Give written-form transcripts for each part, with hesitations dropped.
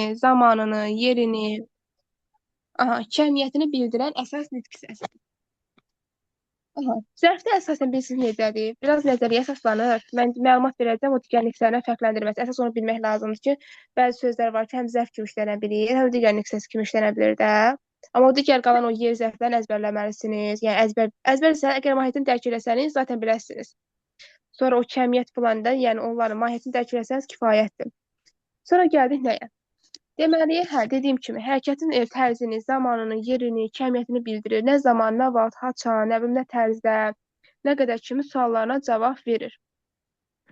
zamanını, yerini, kəmiyyətini bildirən əsas nitq səsidir. Zərfdə əsasən bilirsiniz necədir? Biraz nəzəriyyə əsaslanır. Mən məlumat verəcəm, o digər nitqlərdən fərqləndirməsi. Əsas onu bilmək lazımdır ki, bəzi sözlər var ki, həm zərf kimi işlənə bilir, həm digər nitq səsi kimi işlənə bilir də. Amma o digər qalan o yer zərflərini əzbərləməlisiniz. Yəni əzbər isə əgər mahiyyətini dərk eləsəniz, zaten biləsiniz. Sonra o kəmiyyət filan da, yəni onların mahiyyətini dərk eləsəniz kifayətdir. Sonra gəldik nəyə? Deməli, dediyim kimi, hərəkətin tərzini, zamanını, yerini, kəmiyyətini bildirir. Nə zaman, nə vaxt, haçan, nə bilim, nə tərzdə, nə qədər kimi suallarına cavab verir.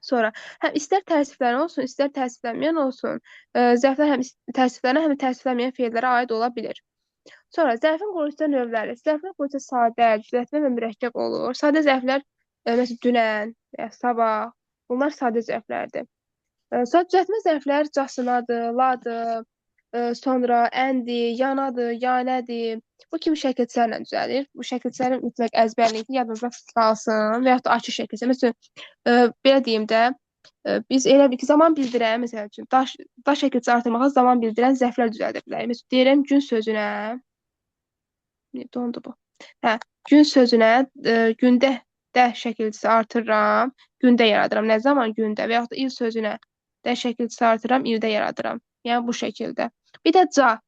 Sonra, həm istər təəssüflənən olsun, istər təəssüflənməyən olsun, zərflər həm təəssüflənən, həm təəssüflənməyən feillərə aid ola bilir. Sonra, zərfin quruluşda növləri. Zərflər quruluşda sadə, düzəltmə və mürəkkəb olur. Sadə zərflər, məsələn, dünən, sabah, bunlar sadə zərflərdir. Düzəltmə zərflər casınadır, ladır, sonra əndi, yanadır, yanədir. Bu kimi şəkilçilərlə düzəlir. Bu şəkilçiləri mütləq əzbərləyin ki, yadınızda qalsın və yaxud da açıq şəkilçi. Məsələn, belə deyim də, biz elə bir ki, zaman bildirən, məsəl üçün, daş şəkilçi artırmağa zaman bildirən zərflər düzəldə bilərik. Məsələn, deyirəm gün sözünə, dondu bu. Gün sözünə gündə də şəkilçisi artırıram, gündə yaradıram. Nə zaman? Gündə və yaxud da il sözünə də şəkilçisi artırıram, ildə yaradıram. Yəni bu şəkildə. Bir də ca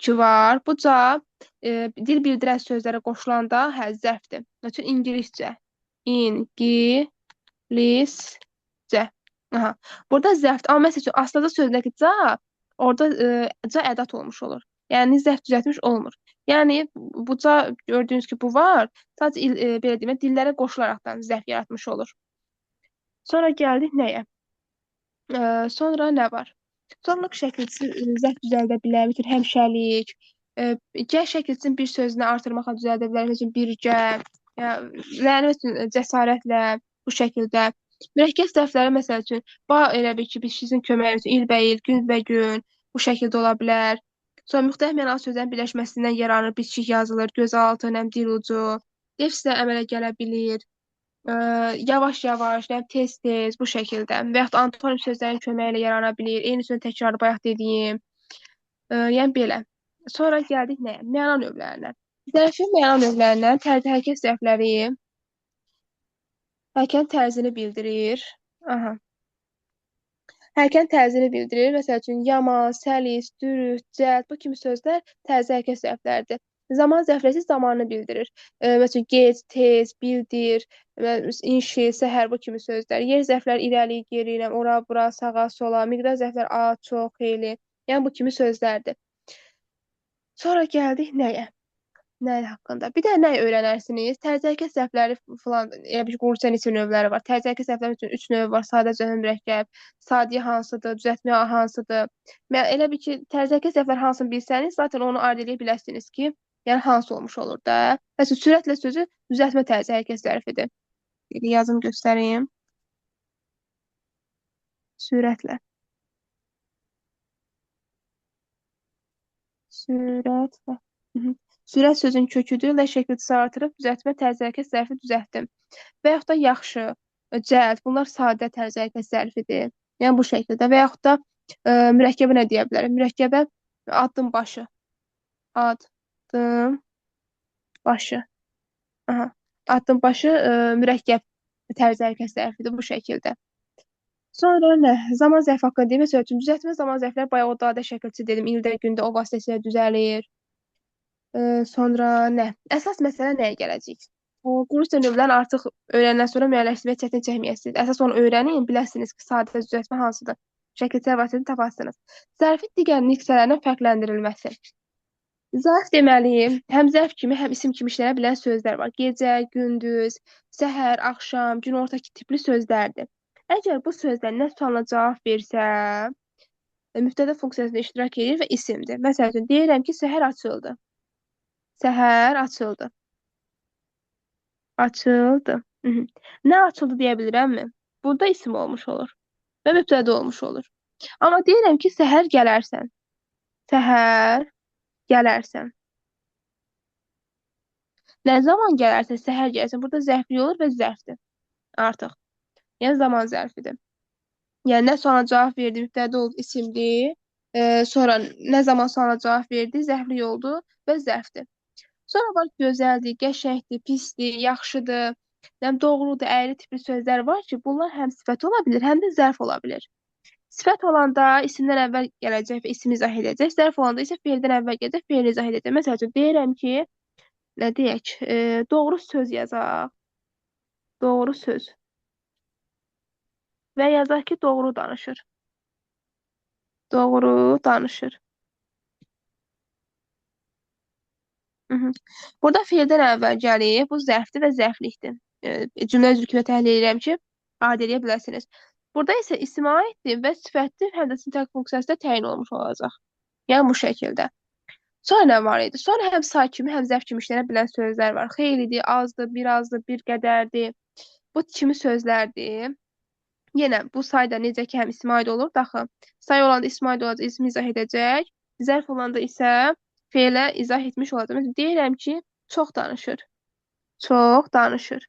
ki var. Bu ca dil bildirən sözlərə qoşulanda zərfdir. Məsələn, ingiliscə. İngiliscə. Burada zərfdir. Amma məsəl üçün, aslında sözündəki ca, orada ca ədat olmuş olur. Yəni, zərf düzəltmiş olmur. Yəni, bu ca, gördüyünüz ki, bu var. Sadəcə, belə deyim, dillərə qoşularaqdan zərf yaratmış olur. Sonra gəldik nəyə? Sonra nə var? Sonluq şəkilçisi zərf düzəldə bilər, həmişəlik. Gəl şəkilçisinin bir sözünü artırmaqla düzəldə bilər, məsələn, birgə, yəni, cəsarətlə, bu şəkildə. Mürəkkəb zərfləri, məsəl üçün, elə bil ki, biz sizin köməyiniz ilbəil, günbəgün, bu şəkildə ola bilər. Sonra müxtəlif mənalı sözlərin birləşməsindən yaranır, bitişik yazılır, gözaltı, dil ucu. Def sizə əmələ gələ bilir. Yavaş-yavaş, tez-tez, bu şəkildə. Və yaxud antonim sözlərin köməyi ilə yarana bilir. Eyni sözün təkrarı bayaq dediyim. Yəni belə. Sonra gəldik nəyə? Məna növlərinə. Zərfin məna növlərindən hərəkət zərfləri hərəkətin tərzini bildirir. Hərəkətin tərzini bildirir. Məsəl üçün, yaman, səlis, dürüst, cəld, bu kimi sözlər tərzi hərəkət zərfləridir. Zaman zərfləri zamanını bildirir. Məsələn, gec, tez, bildir, inşi, səhər, bu kimi sözlər. Yer zərfləri irəli, geri, ora, bura, sağa, sola. Miqdar zərfləri az, çox, xeyli. Yəni, bu kimi sözlərdir. Sonra gəldik nəyə? Nə haqqında? Bir də nə öyrənərsiniz? Tərzi hərəkət zərfləri falan, elə bir quruluşda neçə növləri var. Tərzi hərəkət zərfləri üçün 3 növ var. Sadə, cəmh, mürəkkəb, sadiyə hansıdır, düzəltmə hansıdır. Elə bir ki, tərzi hərəkət zərfləri hansını bilsəniz, zaten onu ayırd edə biləsiniz ki, yəni hansı olmuş olur da. Məsələn, sürətlə sözü düzəltmə tərzi hərəkət zərfidir. Yazım göstəreyim. Sürətlə. Sürətlə. Sürət sözün köküdür, lə şəkilçisi artırıb düzəltmə tərzi hərəkət zərfi düzəltdim. Və yaxud da yaxşı, cəld, bunlar sadə tərzi hərəkət zərfidir. Yəni bu şəkildə. Və yaxud da mürəkkəbə nə deyə bilərim? Mürəkkəbə addım başı. Addım başı. Addım başı mürəkkəb tərzi hərəkət zərfidir bu şəkildə. Sonra nə? Zaman zərfi haqqında deyim. Məsəl üçün, düzəltmə zaman zərfləri bayaq o dadə şəkilçi dedim. İldə, gündə o vasitəsilə düzəlir. Sonra nə? Əsas məsələ nəyə gələcək? Quruluş növlərini artıq öyrəndən sonra müəyyənləşdirməyə çətin çəkməyəsiniz. Əsas onu öyrənin, biləsiniz ki, sadə düzəltmə hansıdır. Şəkilçilər vasitəsilə tapasınız. Zərfin digər nitqlərindən fərqləndirilməsi. Zərf deməli, həm zərf kimi, həm isim kimi işlənə bilən sözlər var. Gecə, gündüz, səhər, axşam, günorta tipli sözlərdir. Əgər bu sözlər nə sualına cavab versə, mübtədə funksiyasında iştirak edir və isimdir. Məsəl üçün, deyirəm ki, səhər açıldı. Səhər açıldı. Açıldı. Nə açıldı deyə bilirəmmi? Burada isim olmuş olur. Və mübtədə olmuş olur. Amma deyirəm ki, səhər gələrsən. Səhər gələrsən. Nə zaman gələrsən, səhər gələrsən. Burada zərfli olur və zərfdir. Artıq. Yəni zaman zərfidir. Yəni nə suala cavab verdi, mübtədə oldu, isimdir. Sonra nə zaman suala cavab verdi, zərfli yoldur və zərfdir. Sonra var gözəldir, qəşəngdir, pisdir, yaxşıdır, doğrudur, əyri tipli sözlər var ki, bunlar həm sifət ola bilir, həm də zərf ola bilir. Sifət olanda isimdən əvvəl gələcək və isim izah edəcək. Zərf olanda isə feildən əvvəl gələcək, feil izah edəcək. Məsəl üçün deyirəm ki, nə deyək, doğru söz yazaq. Doğru söz. Və yazaq ki, doğru danışır. Doğru danışır. Mhm. Burada feildən əvvəl gəlir. Bu zərfdir və zərflikdir. Cümlə üzrü kimi təhlil edirəm ki, adi eləyə biləsiniz. Burada isə isimə aiddir və sifətdir, həm də sintaks funksiyası da təyin olmuş olacaq. Yəni bu şəkildə. Sonra nə var idi? Sonra həm say kimi, həm zərf kimi işlənə bilən sözlər var. Xeylidir, azdır, birazdır, bir qədərdir. Bu kimi sözlərdir. Yenə bu sayda necə ki, həm ismə aid olur, daxı. Say olanda ismə aid olacaq, ismi izah edəcək. Zərf olanda isə feilə izah etmiş olacaq. Məsələn, deyirəm ki, çox danışır. Çox danışır.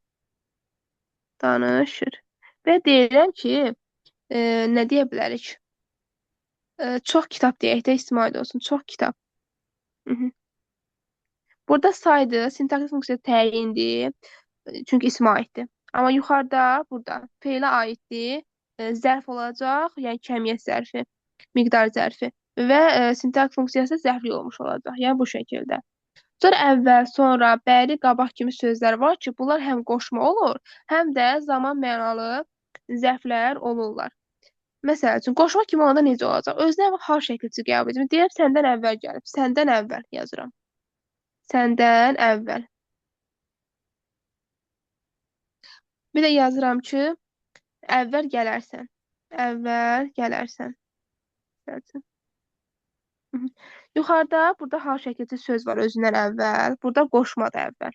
Danışır. Və deyirəm ki, nə deyə bilərik? Çox kitab deyək də ismə aid olsun. Çox kitab. Hı -hı. Burada saydı, sintaktik funksiya təyindir. Çünki ismə aiddir. Amma yuxarıda, burada feilə aiddir. Zərf olacaq, yəni kəmiyyət zərfi, miqdar zərfi və sintaktik funksiyası zərfli olmuş olacaq. Yəni bu şəkildə. Sonra əvvəl, sonra, bəri, qabaq kimi sözlər var ki, bunlar həm qoşma olur, həm də zaman mənalı zərflər olurlar. Məsəl üçün, qoşma kimi olanda necə olacaq? Özünə hal şəkilçi qəbul edim. Deyirəm, səndən əvvəl gəlib. Səndən əvvəl yazıram. Səndən əvvəl. Bir də yazıram ki, əvvəl gələrsən. Əvvəl gələrsən. Məsəl üçün. Yuxarıda burada hal şəkilçi söz var özündən əvvəl. Burada qoşmadır əvvəl.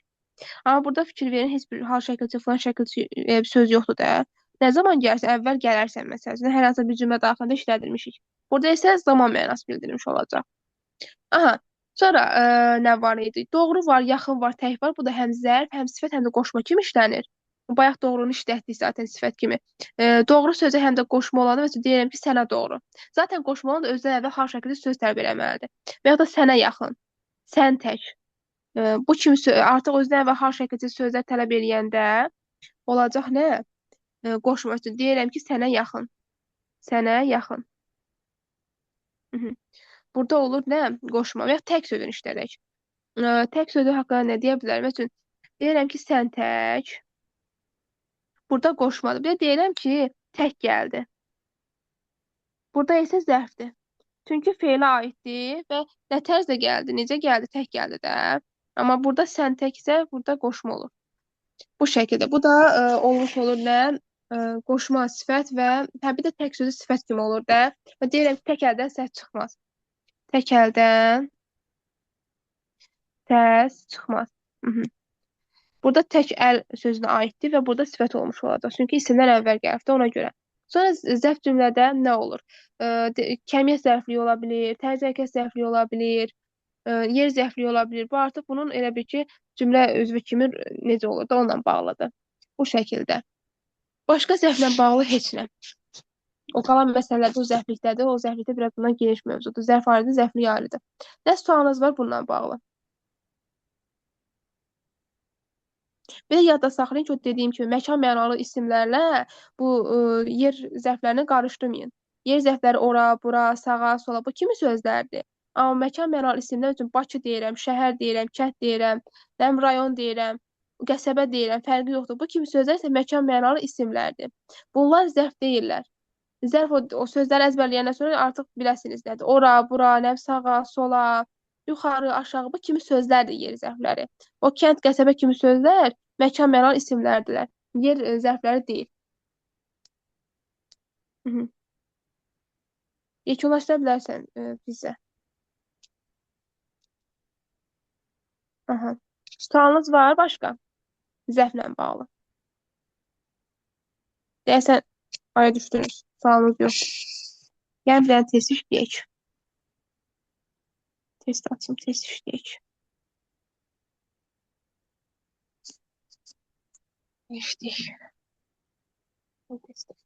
Amma burada fikir verin, heç bir hal şəkilçi, falan şəkilçi söz yoxdur da. Nə zaman gəlsən, əvvəl gələrsən məsələn. Hər hansı bir cümlə daxilində işlədilmişik. Burada isə zaman mənası bildirilmiş olacaq. Aha. Sonra nə var idi? Doğru var, yaxın var, tək var. Bu da həm zərf, həm sifət, həm də qoşma kimi işlənir. Bayaq doğrunu işlətdik zaten sifət kimi. Doğru sözə həm də qoşma olanda məsələn deyirəm ki, sənə doğru. Zaten qoşma olanda özdən əvvəl hal şəkildə söz tərbiyə eləməlidir. Və ya da sənə yaxın, sən tək. Bu kimi artıq özdən əvvəl hal şəkildə sözlər tələb eləyəndə olacaq nə? Qoşma üçün deyirəm ki, sənə yaxın. Sənə yaxın. Hı -hı. Burada olur nə? Qoşma və ya tək sözün işlədək. Tək sözü haqqında nə deyə bilərəm? Məsələn, deyirəm ki, sən tək. Burada qoşmadır. Bir də deyirəm ki, tək gəldi. Burada isə zərfdir. Çünki feilə aiddir və nə tərzdə gəldi, necə gəldi, tək gəldi də. Amma burada sən təksə, burada qoşma olur. Bu şəkildə. Bu da olmuş olur nə? Qoşma sifət və bir də tək sözü sifət kimi olur da. Və deyirəm ki, tək əldən səs çıxmaz. Tək əldən səs çıxmaz. Hı -hı. Burada tək əl sözünə aiddir və burada sifət olmuş olacaq. Çünki isimdən əvvəl gəlibdir ona görə. Sonra zərf cümlədə nə olur? Kəmiyyət zərfliyi ola bilir, tərzi hərəkət zərfliyi ola bilir, yer zərfliyi ola bilir. Bu artıq bunun elə bir ki, cümlə üzvü kimi necə olur da onunla bağlıdır. Bu şəkildə. Başqa zərflə bağlı heç nə. O qalan məsələlər bu zərflikdədir. O zərflikdə biraz bundan geniş mövzudur. Zərf ayrıdır, zərflik ayrıdır. Nə sualınız var bununla bağlı? Bir də yadda saxlayın ki, o dediyim kimi məkan mənalı isimlərlə bu yer zərflərini qarışdırmayın. Yer zərfləri ora, bura, sağa, sola bu kimi sözlərdir. Amma məkan mənalı isimlər üçün Bakı deyirəm, şəhər deyirəm, kənd deyirəm, rayon deyirəm, qəsəbə deyirəm, fərqi yoxdur. Bu kimi sözlər isə məkan mənalı isimlərdir. Bunlar zərf deyirlər. Zərf o sözləri əzbərləyəndən sonra artıq biləsiniz nədir. Ora, bura, sağa, sola, yuxarı, aşağı bu kimi sözlərdir yer zərfləri. O kənd, qəsəbə kimi sözlər məkan mənalı isimlərdirlər. Yer zərfləri deyil. Hı -hı. Yekunlaşdıra bilərsən bizə. Aha. Sualınız var başqa? Zərflə bağlı. Deyəsən, aya düşdünüz. Sualınız yox. Yəni bir dənə test işləyək. Test açım, test işləyək. İşləyək. Test.